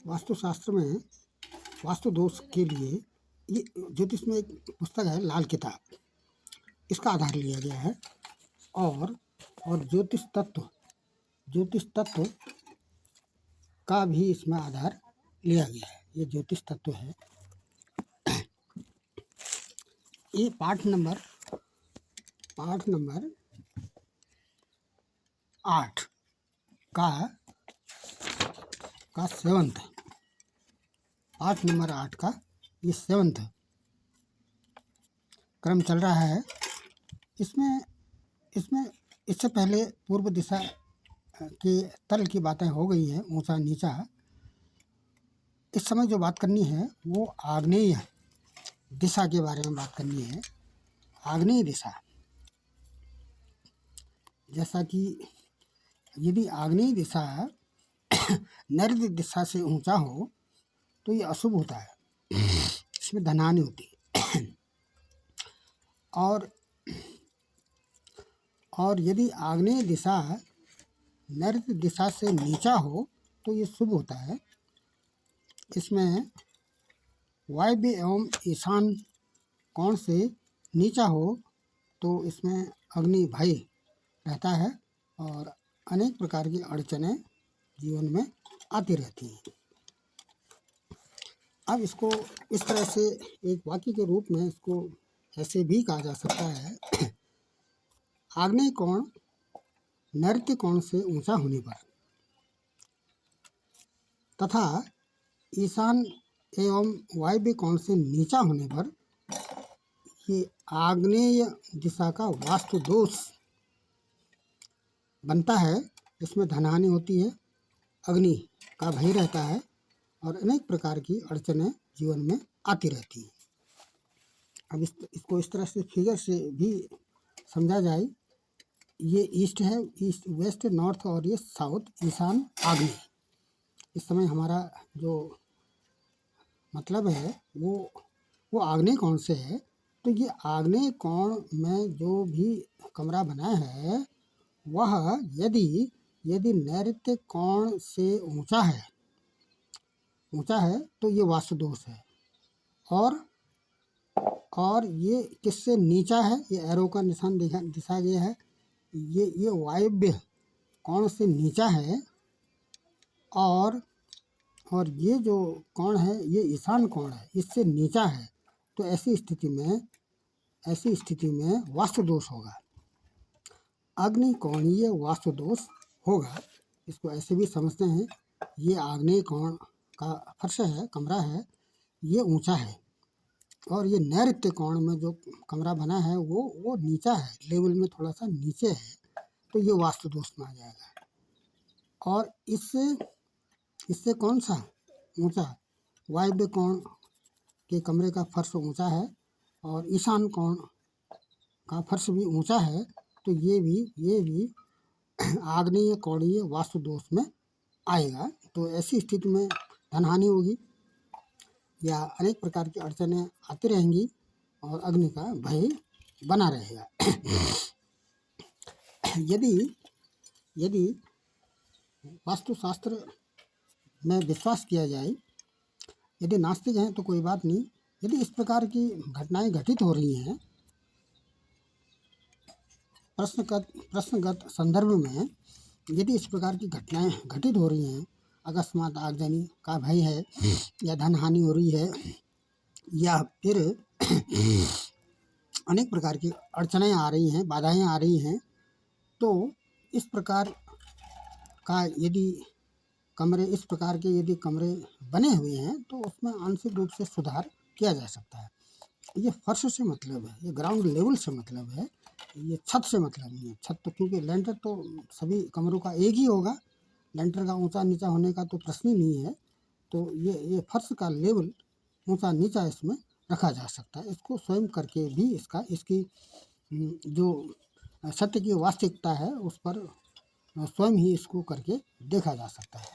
वास्तुशास्त्र में वास्तु दोष के लिए ये ज्योतिष में एक पुस्तक है लाल किताब, इसका आधार लिया गया है। और ज्योतिष तत्व का भी इसमें आधार लिया गया है। ये ज्योतिष तत्व है। ये पाठ नंबर 8 का 7th, पाठ नंबर 8 का ये 7th क्रम चल रहा है। इसमें इससे पहले पूर्व दिशा के तल की बातें हो गई हैं, ऊंचा नीचा। इस समय जो बात करनी है वो आग्नेय दिशा के बारे में बात करनी है। आग्नेय दिशा, जैसा कि यदि आग्नेय दिशा नैऋत्य दिशा से ऊंचा हो तो ये अशुभ होता है, इसमें धनहानि होती है। और यदि आग्नेय दिशा नैऋत्य दिशा से नीचा हो तो ये शुभ होता है। इसमें वायव्य एवं ईशान कोण से नीचा हो तो इसमें अग्नि भय रहता है और अनेक प्रकार की अड़चनें जीवन में आती रहती हैं। अब इसको इस तरह से एक वाक्य के रूप में इसको ऐसे भी कहा जा सकता है। आग्नेय कोण नैऋत्य कोण से ऊंचा होने पर तथा ईशान एवं वायव्य कोण से नीचा होने पर ये आग्नेय दिशा का वास्तु दोष बनता है। इसमें धनहानि होती है, अग्नि का भय रहता है और अनेक प्रकार की अड़चनें जीवन में आती रहती हैं। अब इसको इस तरह से फिगर से भी समझा जाए। ये ईस्ट है, ईस्ट वेस्ट नॉर्थ, और ये साउथ ईशान आग्नेय। इस समय हमारा जो मतलब है वो आग्नेय कोण से है। तो ये आग्नेय कोण में जो भी कमरा बना है वह यदि नैऋत्य कोण से ऊंचा है तो ये वास्तु दोष है। और ये किससे नीचा है, ये एरो का निशान दिखा गया है। ये वायव्य कोण से नीचा है और ये जो कोण है ये ईशान कोण है, इससे नीचा है। तो ऐसी स्थिति में वास्तु दोष होगा, अग्निकोणीय वास्तु दोष होगा। इसको ऐसे भी समझते हैं, ये आग्नेय कोण का फर्श है, कमरा है, ये ऊंचा है और ये नैऋत्य कोण में जो कमरा बना है वो नीचा है, लेवल में थोड़ा सा नीचे है। तो ये वास्तु दोष में आ जाएगा। और इससे कौन सा ऊंचा, वायव्य कोण के कमरे का फर्श ऊंचा है और ईशान कोण का फर्श भी ऊंचा है। तो ये भी आग्नेय कोणीय वास्तु दोष में आएगा। तो ऐसी स्थिति में धनहानि होगी या अनेक प्रकार की अड़चनें आती रहेंगी और अग्नि का भय बना रहेगा। यदि वास्तुशास्त्र में विश्वास किया जाए, यदि नास्तिक हैं तो कोई बात नहीं। यदि इस प्रकार की घटनाएं घटित हो रही हैं प्रश्नगत संदर्भ में, यदि इस प्रकार की घटनाएं घटित हो रही हैं, अकस्मात आगजनी का भय है या धनहानि हो रही है या फिर अनेक प्रकार की अड़चनें आ रही हैं, बाधाएं आ रही हैं, तो इस प्रकार के यदि कमरे बने हुए हैं तो उसमें आंशिक रूप से सुधार किया जा सकता है। ये फर्श से मतलब है, ये ग्राउंड लेवल से मतलब है, ये छत से मतलब नहीं है। छत तो क्योंकि लेंटर तो सभी कमरों का एक ही होगा, लेंटर का ऊंचा नीचा होने का तो प्रश्न ही नहीं है। तो ये फर्श का लेवल ऊंचा नीचा इसमें रखा जा सकता है। इसको स्वयं करके भी इसकी जो सत्य की वास्तविकता है उस पर स्वयं ही इसको करके देखा जा सकता है।